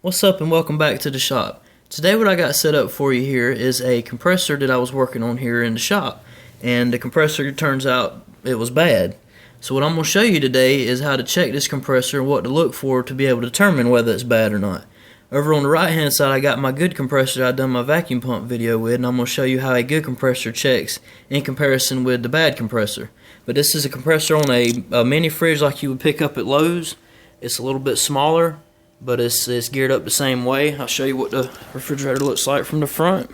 What's up and welcome back to the shop. Today what I got set up for you here is a compressor that I was working on here in the shop, and the compressor turns out it was bad. So what I'm going to show you today is how to check this compressor and what to look for to be able to determine whether it's bad or not. Over on the right hand side I got my good compressor that I done my vacuum pump video with, and I'm going to show you how a good compressor checks in comparison with the bad compressor. But this is a compressor on a mini fridge like you would pick up at Lowe's. It's a little bit smaller, but it's geared up the same way. I'll show you what the refrigerator looks like from the front.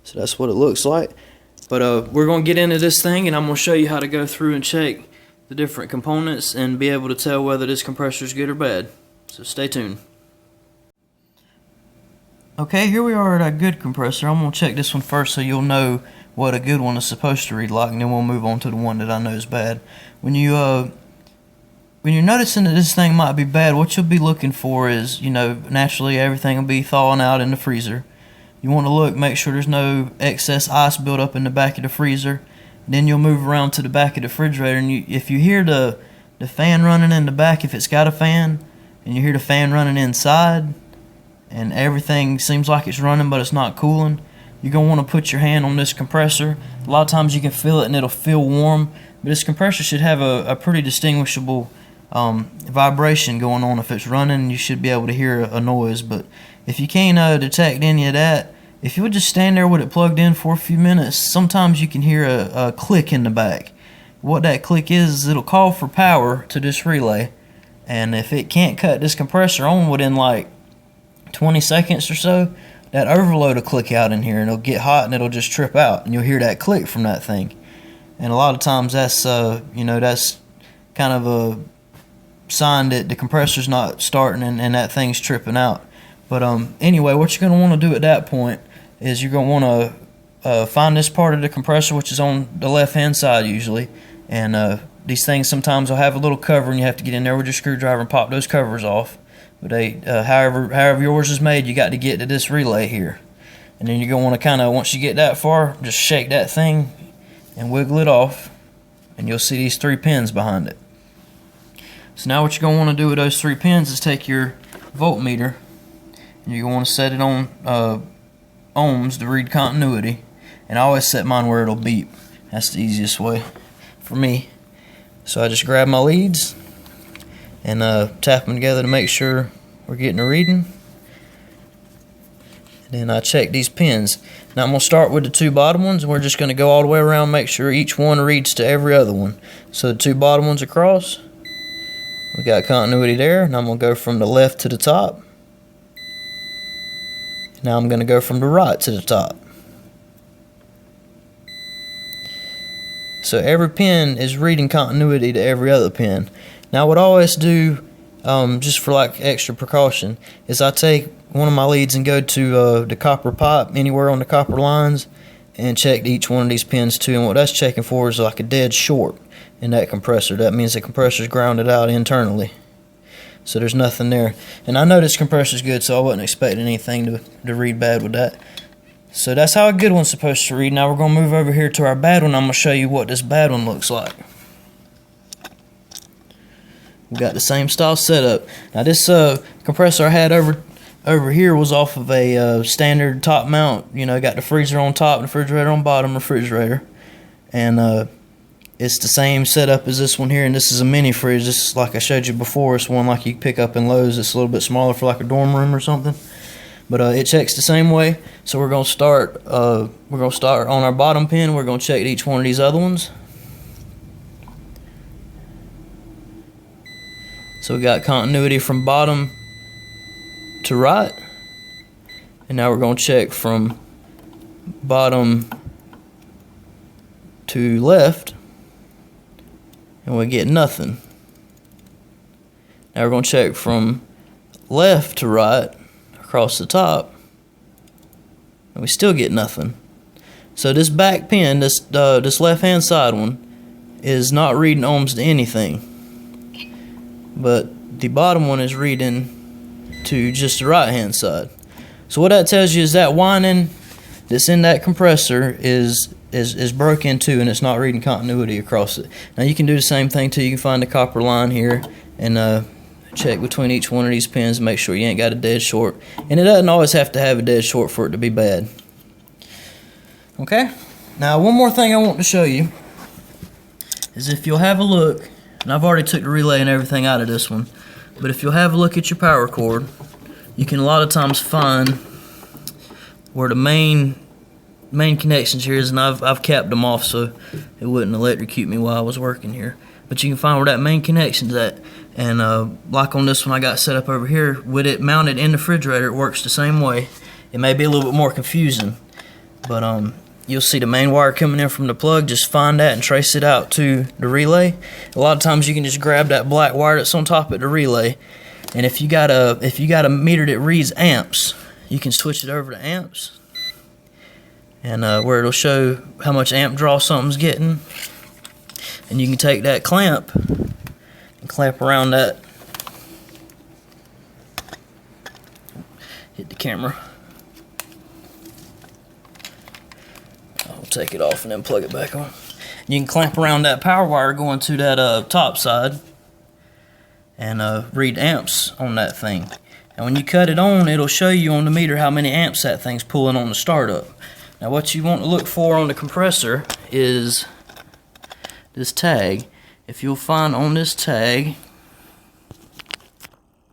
So that's what it looks like. But we're going to get into this thing, and I'm going to show you how to go through and check the different components and be able to tell whether this compressor is good or bad. So stay tuned. Okay, here we are at a good compressor. I'm going to check this one first so you'll know what a good one is supposed to read like, and then we'll move on to the one that I know is bad. When you're noticing that this thing might be bad, what you'll be looking for is, naturally everything will be thawing out in the freezer. You want to look, make sure there's no excess ice built up in the back of the freezer. Then you'll move around to the back of the refrigerator, and if you hear the fan running in the back, if it's got a fan, and you hear the fan running inside, and everything seems like it's running but it's not cooling, you're going to want to put your hand on this compressor. A lot of times you can feel it and it'll feel warm, but this compressor should have a pretty distinguishable vibration going on. If it's running, you should be able to hear a noise. But if you can't detect any of that, if you would just stand there with it plugged in for a few minutes, sometimes you can hear a click in the back. What that click is it'll call for power to this relay, and if it can't cut this compressor on within like 20 seconds or so, that overload will click out in here and it'll get hot and it'll just trip out, and you'll hear that click from that thing. And a lot of times that's that's kind of a sign that the compressor's not starting and that thing's tripping out. But anyway, what you're going to want to do at that point is you're going to want to find this part of the compressor, which is on the left hand side usually, and these things sometimes will have a little cover and you have to get in there with your screwdriver and pop those covers off. But however yours is made, you got to get to this relay here, and then you're going to want to kind of, once you get that far, just shake that thing and wiggle it off, and you'll see these 3 pins behind it. So now what you're going to want to do with those 3 pins is take your voltmeter, and you're going to want to set it on ohms to read continuity, and I always set mine where it'll beep. That's the easiest way for me. So I just grab my leads and tap them together to make sure we're getting a reading. And then I check these pins. Now I'm going to start with the 2 bottom ones, and we're just going to go all the way around, make sure each one reads to every other one. So the 2 bottom ones across, we got continuity there, and I'm going to go from the left to the top. Now I'm going to go from the right to the top. So every pin is reading continuity to every other pin. Now what I always do, just for like extra precaution, is I take one of my leads and go to the copper pipe anywhere on the copper lines and check each one of these pins too. And what that's checking for is like a dead short in that compressor. That means the compressor is grounded out internally, so there's nothing there. And I know this compressor is good, so I wasn't expecting anything to read bad with that. So that's how a good one's supposed to read. Now we're going to move over here to our bad one. I'm going to show you what this bad one looks like. We got the same style setup. Now this compressor I had over here was off of a standard top mount. Got the freezer on top and the refrigerator on bottom refrigerator, and it's the same setup as this one here. And this is a mini fridge. This is, like I showed you before, it's one like you pick up in Lowe's. It's a little bit smaller for like a dorm room or something, but it checks the same way. So we're gonna start. We're gonna start on our bottom pin. We're gonna check each one of these other ones. So we got continuity from bottom to right, and now we're going to check from bottom to left, and we get nothing. Now we're going to check from left to right across the top, and we still get nothing. So this back pin, this left hand side one, is not reading ohms to anything, but the bottom one is reading to just the right hand side. So what that tells you is that winding that's in that compressor is broke in two, and it's not reading continuity across it. Now you can do the same thing too. You can find the copper line here and check between each one of these pins, make sure you ain't got a dead short. And it doesn't always have to have a dead short for it to be bad. Okay? Now, one more thing I want to show you is if you'll have a look, and I've already took the relay and everything out of this one, but if you'll have a look at your power cord, you can a lot of times find where the main connections here is, and I've capped them off so it wouldn't electrocute me while I was working here. But you can find where that main connection's at, and like on this one I got set up over here, with it mounted in the refrigerator, it works the same way. It may be a little bit more confusing, but you'll see the main wire coming in from the plug. Just find that and trace it out to the relay. A lot of times you can just grab that black wire that's on top of the relay, and if you got a meter that reads amps, you can switch it over to amps, and where it'll show how much amp draw something's getting, and you can take that clamp and clamp around that. Hit the camera. I'll take it off and then plug it back on. You can clamp around that power wire going to that top side and read amps on that thing. And when you cut it on, it'll show you on the meter how many amps that thing's pulling on the startup. Now what you want to look for on the compressor is this tag. If you'll find on this tag,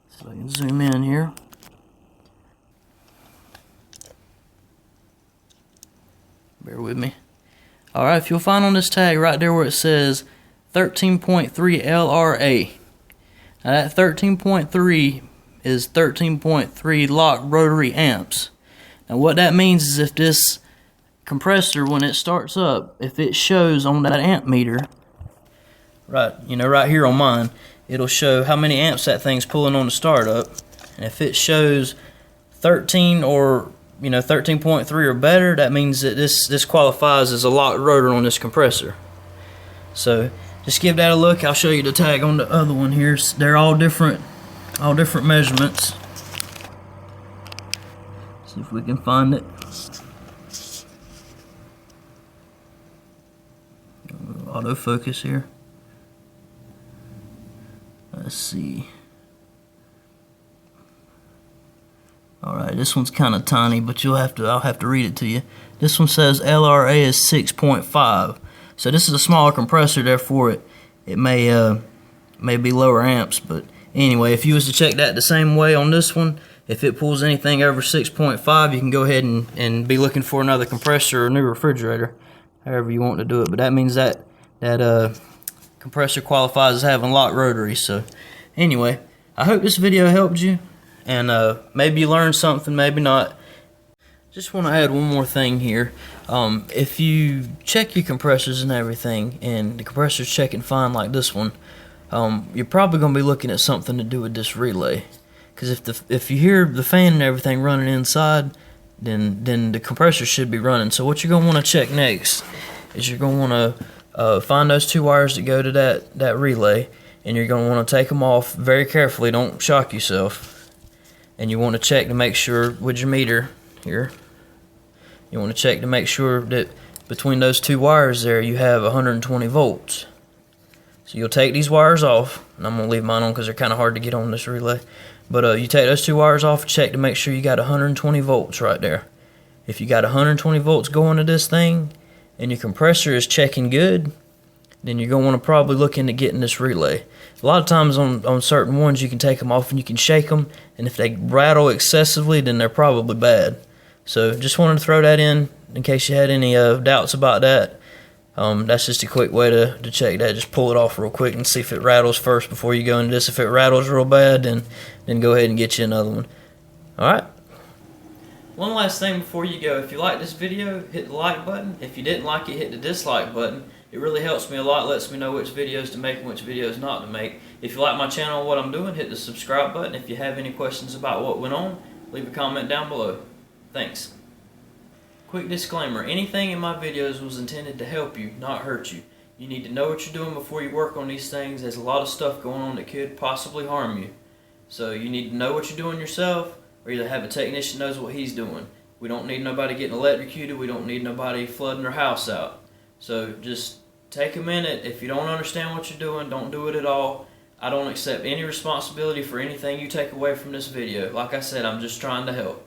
so I can zoom in here. Bear with me. Alright, if you'll find on this tag right there where it says 13.3 LRA. Now that 13.3 is 13.3 lock rotary amps. Now what that means is if this compressor, when it starts up, if it shows on that amp meter, right here on mine, it'll show how many amps that thing's pulling on the startup. And if it shows 13 or 13.3 or better, that means that this qualifies as a locked rotor on this compressor. So just give that a look. I'll show you the tag on the other one here. They're all different measurements. See if we can find it. Autofocus here. Let's see. Alright, this one's kind of tiny, but I'll have to read it to you. This one says LRA is 6.5. So this is a smaller compressor, therefore it may be lower amps. But anyway, if you was to check that the same way on this one, if it pulls anything over 6.5, you can go ahead and be looking for another compressor or a new refrigerator, however you want to do it. But that means that compressor qualifies as having locked rotary. So anyway, I hope this video helped you. And maybe you learned something, maybe not. Just want to add one more thing here. If you check your compressors and everything, and the compressor's checking fine like this one, you're probably going to be looking at something to do with this relay. Because if you hear the fan and everything running inside, then the compressor should be running. So what you're going to want to check next is you're going to want to find those two wires that go to that relay, and you're going to want to take them off very carefully. Don't shock yourself. And you want to check to make sure with your meter here, you want to check to make sure that between those two wires there you have 120 volts. So you'll take these wires off, and I'm going to leave mine on because they're kind of hard to get on this relay. But you take those two wires off, check to make sure you got 120 volts right there. If you got 120 volts going to this thing and your compressor is checking good, then you're going to want to probably look into getting this relay. A lot of times on certain ones you can take them off and you can shake them, and if they rattle excessively, then they're probably bad. So just wanted to throw that in case you had any doubts about that. That's just a quick way to check that. Just pull it off real quick and see if it rattles first before you go into this. If it rattles real bad, then go ahead and get you another one. Alright? One last thing before you go. If you like this video, hit the like button. If you didn't like it, hit the dislike button. It really helps me a lot, lets me know which videos to make and which videos not to make. If you like my channel and what I'm doing, hit the subscribe button. If you have any questions about what went on, leave a comment down below. Thanks. Quick disclaimer, anything in my videos was intended to help you, not hurt you. You need to know what you're doing before you work on these things. There's a lot of stuff going on that could possibly harm you. So you need to know what you're doing yourself, or either have a technician knows what he's doing. We don't need nobody getting electrocuted. We don't need nobody flooding their house out. So just take a minute. If you don't understand what you're doing, don't do it at all. I don't accept any responsibility for anything you take away from this video. Like I said, I'm just trying to help.